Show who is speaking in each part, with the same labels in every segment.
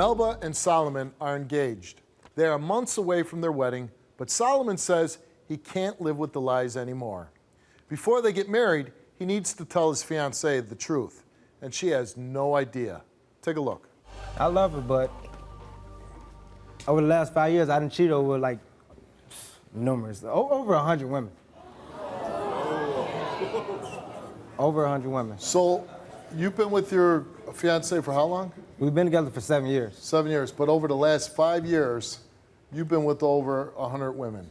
Speaker 1: Melba and Solomon are engaged. They are months away from their wedding, but Solomon says he can't live with the lies anymore. Before they get married, he needs to tell his fiancée the truth, and she has no idea. Take a look.
Speaker 2: I love her, but over the last 5 years, I done cheated over like numerous, over 100 women. Over 100 women.
Speaker 1: So you've been with your fiancé for how long?
Speaker 2: We've been together for 7 years.
Speaker 1: 7 years, but over the last 5 years, you've been with over 100 women.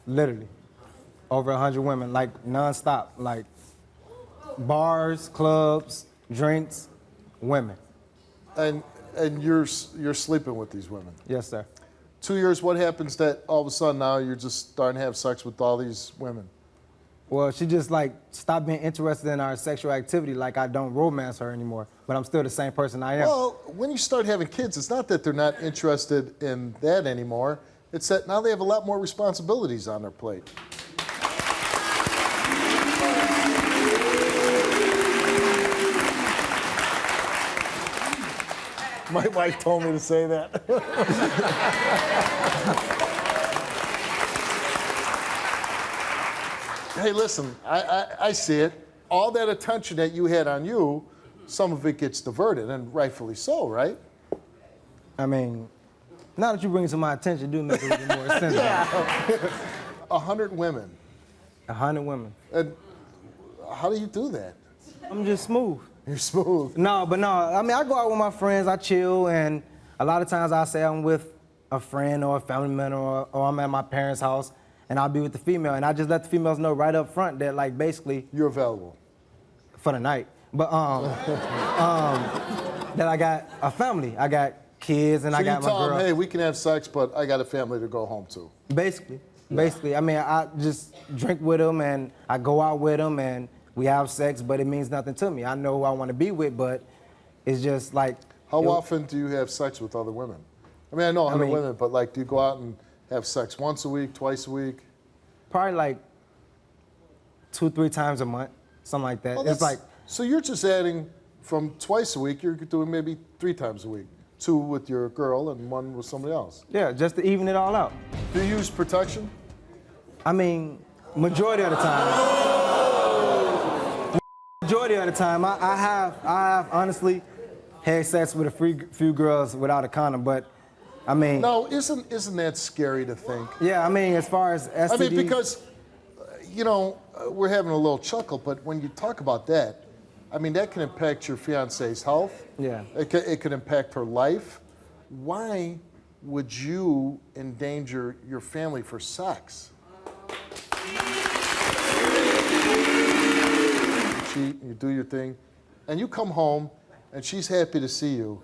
Speaker 2: Literally. Over 100 women, like nonstop, like bars, clubs, drinks, women.
Speaker 1: And you're sleeping with these women?
Speaker 2: Yes, sir.
Speaker 1: 2 years, what happens that all of a sudden now you're just starting to have sex with all these women?
Speaker 2: Well, she just like stopped being interested in our sexual activity, like I don't romance her anymore, but I'm still the same person I am.
Speaker 1: Well, when you start having kids, it's not that they're not interested in that anymore. It's that now they have a lot more responsibilities on their plate. My wife told me to say that. Hey, listen, I see it. All that attention that you had on you, some of it gets diverted, and rightfully so, right?
Speaker 2: I mean, now that you bring it to my attention, it do make it a little more sense.
Speaker 1: Yeah. 100 women.
Speaker 2: 100 women.
Speaker 1: And how do you do that?
Speaker 2: I'm just smooth.
Speaker 1: You're smooth.
Speaker 2: No, I mean, I go out with my friends, I chill, and a lot of times I say I'm with a friend or a family member or I'm at my parents' house, and I'll be with the female, and I just let the females know right up front that, like, basically...
Speaker 1: You're available.
Speaker 2: For the night. But, that I got a family. I got kids, and
Speaker 1: so
Speaker 2: I got my girl.
Speaker 1: you tell them, hey, we can have sex, but I got a family to go home to.
Speaker 2: Basically. I mean, I just drink with them, and I go out with them, and we have sex, but it means nothing to me. I know who I want to be with, but it's just like...
Speaker 1: How often do you have sex with other women? I mean, I know 100 women, but, like, do you go out and have sex once a week, twice a week?
Speaker 2: Probably like 2-3 times a month, something like that.
Speaker 1: Well,
Speaker 2: it's like...
Speaker 1: So you're just adding from twice a week, you're doing maybe 3 times a week. 2 with your girl and 1 with somebody else.
Speaker 2: Yeah, just to even it all out.
Speaker 1: Do you use protection?
Speaker 2: I mean, majority of the time. Majority of the time, I have honestly had sex with a few girls without a condom, but I mean...
Speaker 1: No, isn't that scary to think?
Speaker 2: Yeah, I mean, as far as STDs...
Speaker 1: I mean, because, you know, we're having a little chuckle, but when you talk about that, I mean, that can impact your fiance's health.
Speaker 2: Yeah.
Speaker 1: It could impact her life. Why would you endanger your family for sex? You cheat, you do your thing, and you come home, and she's happy to see you.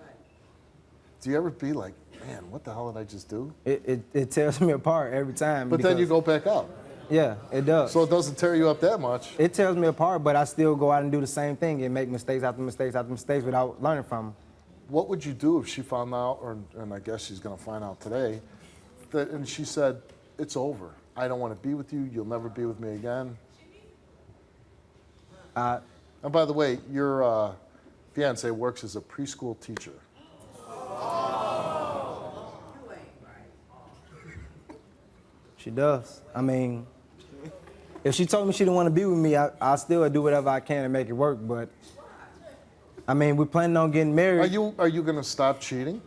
Speaker 1: Do you ever be like, man, what the hell did I just do?
Speaker 2: It tears me apart every time.
Speaker 1: But then you go back out.
Speaker 2: Yeah, it does.
Speaker 1: So it doesn't tear you up that much.
Speaker 2: It tears me apart, but I still go out and do the same thing and make mistakes after mistakes after mistakes without learning from them.
Speaker 1: What would you do if she found out, and I guess she's going to find out today, and she said, it's over. I don't want to be with you. You'll never be with me again. And by the way, your fiancé works as a preschool teacher.
Speaker 2: She does. I mean, if she told me she didn't want to be with me, I still would do whatever I can to make it work. But I mean, we're planning on getting married.
Speaker 1: Are you gonna stop cheating?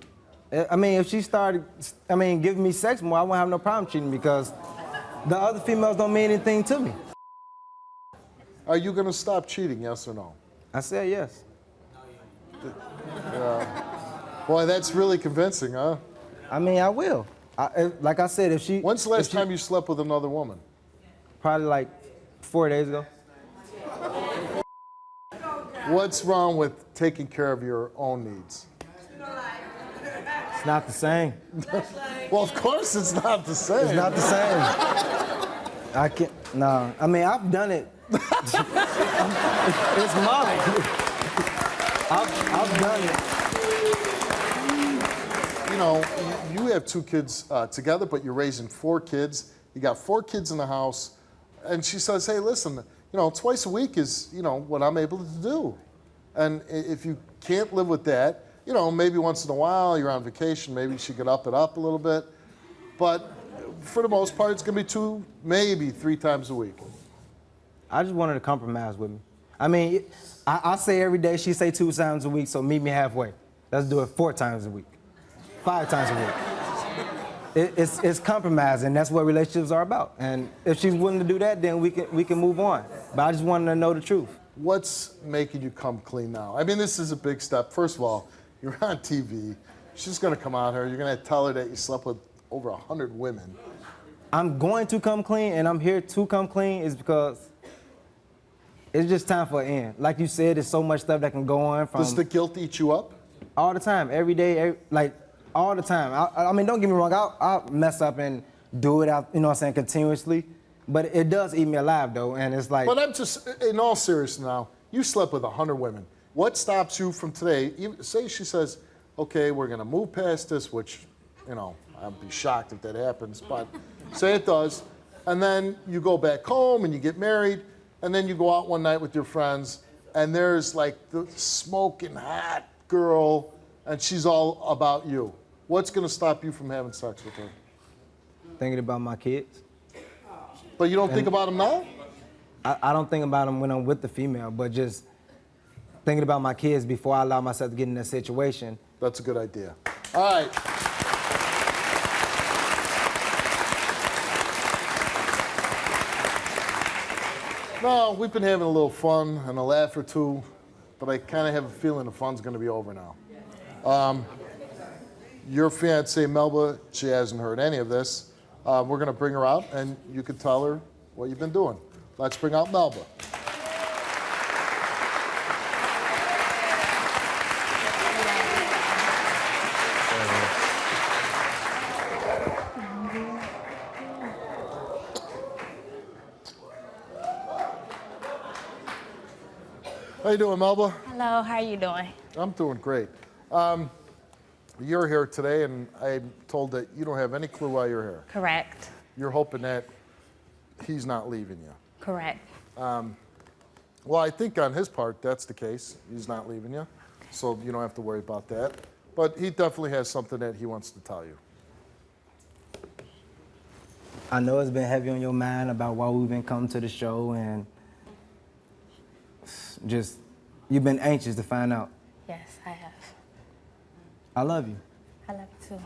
Speaker 2: I mean, if she started, giving me sex more, I won't have no problem cheating because the other females don't mean anything to me.
Speaker 1: Are you gonna stop cheating? Yes or no?
Speaker 2: I said yes.
Speaker 1: Boy, that's really convincing, huh?
Speaker 2: I mean, I will. Like I said, if she...
Speaker 1: When's the last time you slept with another woman?
Speaker 2: Probably like 4 days ago.
Speaker 1: What's wrong with taking care of your own needs?
Speaker 2: It's not the same.
Speaker 1: Well, of course it's not the same.
Speaker 2: It's not the same. I can't, no. I mean, I've done it. It's mine. I've done it.
Speaker 1: You know, you have 2 kids together, but you're raising 4 kids. You got 4 kids in the house. And she says, hey, listen, you know, twice a week is, you know, what I'm able to do. And if you can't live with that, you know, maybe once in a while you're on vacation, maybe she could up it up a little bit. But for the most part, it's gonna be 2, maybe 3 times a week.
Speaker 2: I just wanted to compromise with me. I mean, I say every day, she say 2 times a week, so meet me halfway. Let's do it 4 times a week, 5 times a week. It's compromising. That's what relationships are about. And if she's willing to do that, then we can move on. But I just wanted to know the truth.
Speaker 1: What's making you come clean now? I mean, this is a big step. First of all, you're on TV. She's gonna come out here. You're gonna tell her that you slept with over 100 women.
Speaker 2: I'm going to come clean, and I'm here to come clean is because it's just time for an end. Like you said, there's so much stuff that can go on from...
Speaker 1: Does the guilt eat you up?
Speaker 2: All the time, every day, all the time. I mean, don't get me wrong, I'll mess up and do it out, you know what I'm saying, continuously. But it does eat me alive, though, and it's like...
Speaker 1: But I'm just, in all seriousness now, you slept with 100 women. What stops you from today? Say she says, okay, we're gonna move past this, which, you know, I'd be shocked if that happens, but say it does. And then you go back home and you get married, and then you go out one night with your friends, and there's like the smoking hot girl, and she's all about you. What's gonna stop you from having sex with her?
Speaker 2: Thinking about my kids.
Speaker 1: But you don't think about them now?
Speaker 2: I don't think about them when I'm with the female, but just thinking about my kids before I allow myself to get in that situation.
Speaker 1: That's a good idea. All right. No, we've been having a little fun and a laugh or two, but I kind of have a feeling the fun's going to be over now. Your fiancée, Melba, she hasn't heard any of this. We're going to bring her out, and you can tell her what you've been doing. Let's bring out Melba. How you doing, Melba?
Speaker 3: Hello, how are you doing?
Speaker 1: I'm doing great. You're here today, and I'm told that you don't have any clue why you're here.
Speaker 3: Correct.
Speaker 1: You're hoping that he's not leaving you.
Speaker 3: Correct.
Speaker 1: Well, I think on his part, that's the case. He's not leaving you, so you don't have to worry about that. But he definitely has something that he wants to tell you.
Speaker 2: I know it's been heavy on your mind about why we've been coming to the show, and just, you've been anxious to find out.
Speaker 3: Yes, I have.
Speaker 2: I love you.
Speaker 3: I love you too.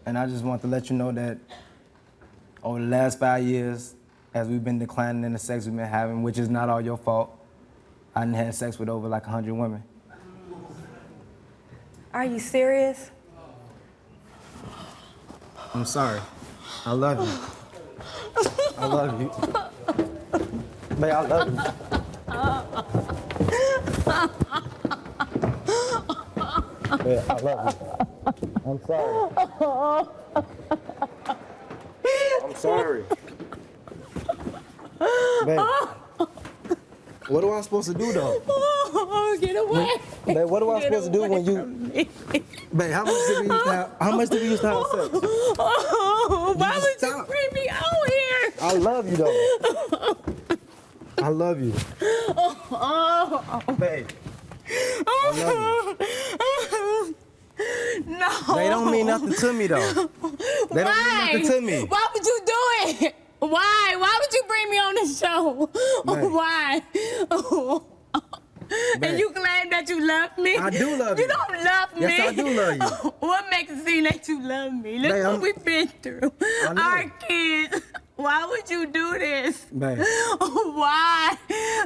Speaker 2: And I just want to let you know that over the last 5 years, as we've been declining in the sex we've been having, which is not all your fault, I done had sex with over like 100 women.
Speaker 3: Are you serious?
Speaker 2: I'm sorry. I love you. I love you. Babe, I love you. Babe, I love you. I'm sorry. I'm sorry. Babe, what am I supposed to do though?
Speaker 3: Oh, get away.
Speaker 2: Babe, what am I supposed to do when you... Babe, how much did we used to have sex?
Speaker 3: Oh, why would you
Speaker 2: stop.
Speaker 3: bring me out here?
Speaker 2: I love you though. I love you. Babe, I love you.
Speaker 3: No.
Speaker 2: They don't mean nothing to me though. They don't mean nothing to me.
Speaker 3: Why would you do it? Why? Why would you bring me on the show?
Speaker 2: Man.
Speaker 3: Why?
Speaker 2: Man.
Speaker 3: And you claim that you love me?
Speaker 2: I do love you.
Speaker 3: You don't love me.
Speaker 2: Yes, I do love you.
Speaker 3: What makes it seem that you love me? Look
Speaker 2: Babe,
Speaker 3: what we've been through.
Speaker 2: I know.
Speaker 3: Our kids. Why would you do this?
Speaker 2: Babe.
Speaker 3: Why?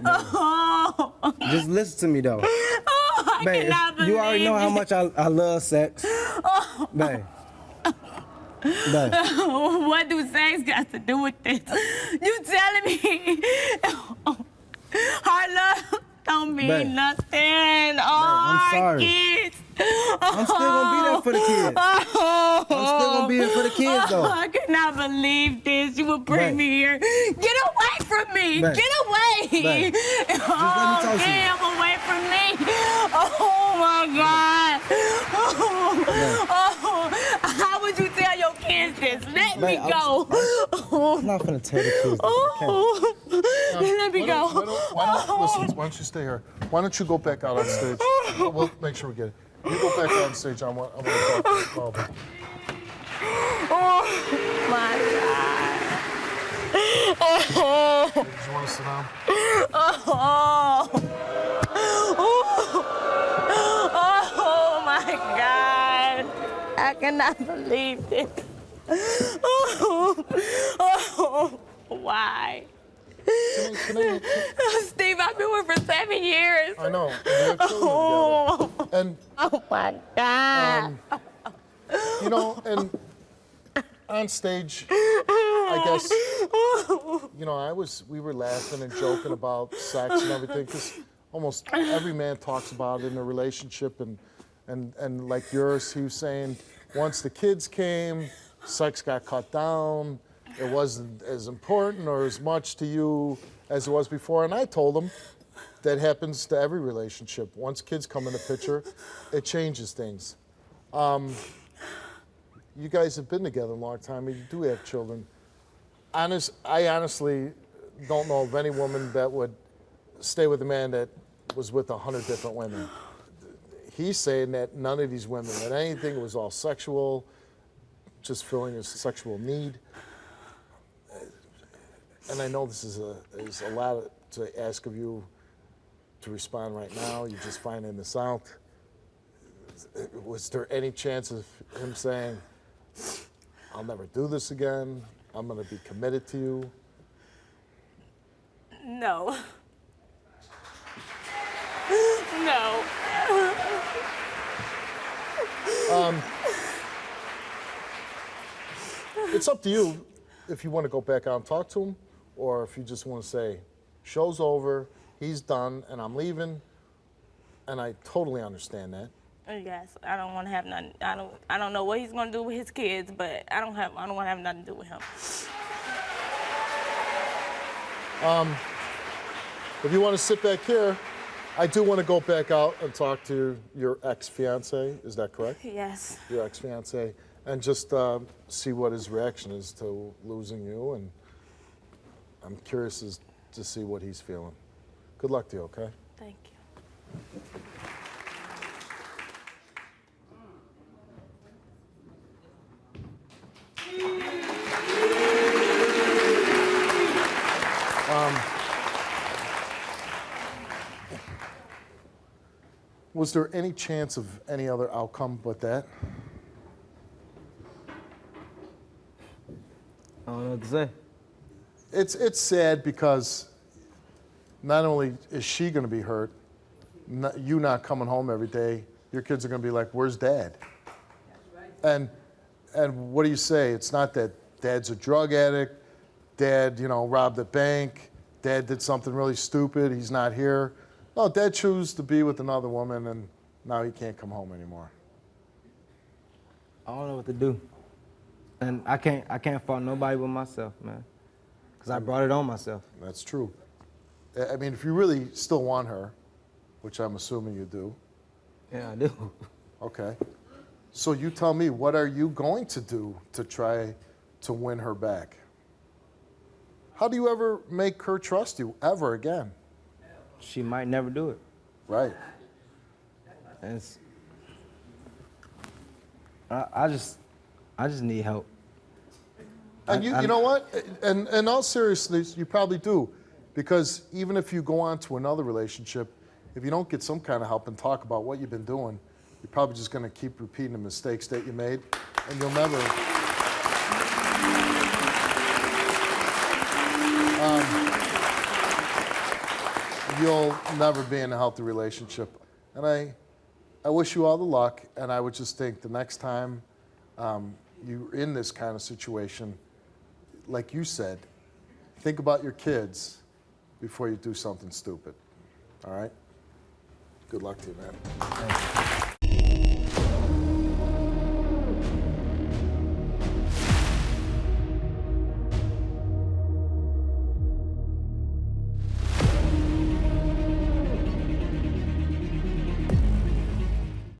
Speaker 3: Oh.
Speaker 2: Just listen to me though.
Speaker 3: Oh, I
Speaker 2: Babe,
Speaker 3: cannot believe
Speaker 2: you already know how
Speaker 3: it.
Speaker 2: much I love sex. Babe. Babe.
Speaker 3: What do sex got to do with this? You telling me hard love don't mean
Speaker 2: Babe.
Speaker 3: nothing.
Speaker 2: I'm sorry.
Speaker 3: Kids.
Speaker 2: I'm still gonna be there for the kids. I'm still gonna be here for the kids though.
Speaker 3: I cannot believe this. You would bring
Speaker 2: Babe.
Speaker 3: me here. Get away from me.
Speaker 2: Babe.
Speaker 3: Get away.
Speaker 2: Babe.
Speaker 3: Oh,
Speaker 2: Just let me talk to you.
Speaker 3: damn, away from me. Oh, my God. Oh, how would you tell your kids this? Let me
Speaker 2: Babe,
Speaker 3: go.
Speaker 2: I'm not gonna tell the kids.
Speaker 3: Oh, let me go.
Speaker 1: Listen, why don't you stay here? Why don't you go back out on stage? We'll make sure we get it. You go back on stage. I want to talk to you. Oh,
Speaker 3: Oh my God. Oh.
Speaker 1: do you want to sit down?
Speaker 3: Oh. Oh my God. I cannot believe this. Oh. Why?
Speaker 1: Can I,
Speaker 3: Steve, I've been with for 7 years.
Speaker 1: I know. We have children together. And
Speaker 3: Oh my God.
Speaker 1: you know, and on stage, I guess, you know, we were laughing and joking about sex and everything, because almost every man talks about it in a relationship, and like yours, he was saying, once the kids came, sex got cut down, it wasn't as important or as much to you as it was before, and I told him that happens to every relationship. Once kids come in the picture, it changes things. You guys have been together a long time, and you do have children. I honestly don't know of any woman that would stay with a man that was with 100 different women. He's saying that none of these women had anything. It was all sexual, just filling his sexual need. And I know this is a lot to ask of you to respond right now. You're just finding this out. Was there any chance of him saying, I'll never do this again, I'm gonna be committed to you?
Speaker 3: No. No.
Speaker 1: It's up to you if you want to go back out and talk to him, or if you just want to say, show's over, he's done, and I'm leaving. And I totally understand that.
Speaker 3: Yes, I don't want to have nothing. I don't know what he's gonna do with his kids, but I don't want to have nothing to do with him.
Speaker 1: If you want to sit back here, I do want to go back out and talk to your ex-fiance. Is that correct?
Speaker 3: Yes.
Speaker 1: Your ex-fiance, and just see what his reaction is to losing you. And I'm curious to see what he's feeling. Good luck to you, okay?
Speaker 3: Thank you.
Speaker 1: Was there any chance of any other outcome but that?
Speaker 2: I don't know what to say.
Speaker 1: It's sad because not only is she going to be hurt, you not coming home every day, your kids are going to be like, where's Dad? And what do you say? It's not that Dad's a drug addict, Dad, robbed a bank, Dad did something really stupid, he's not here. No, Dad chose to be with another woman, and now he can't come home anymore.
Speaker 2: I don't know what to do. And I can't fault nobody but myself, man. Because I brought it on myself.
Speaker 1: That's true. I mean, if you really still want her, which I'm assuming you do.
Speaker 2: Yeah, I do.
Speaker 1: Okay. So you tell me, what are you going to do to try to win her back? How do you ever make her trust you ever again?
Speaker 2: She might never do it.
Speaker 1: Right.
Speaker 2: And it's, I just need help.
Speaker 1: And you know what? And in all seriousness, you probably do. Because even if you go on to another relationship, if you don't get some kind of help and talk about what you've been doing, you're probably just going to keep repeating the mistakes that you made, and you'll never. You'll never be in a healthy relationship. And I wish you all the luck, and I would just think the next time you're in this kind of situation, like you said, think about your kids before you do something stupid. All right? Good luck to you, man.
Speaker 2: Thank you.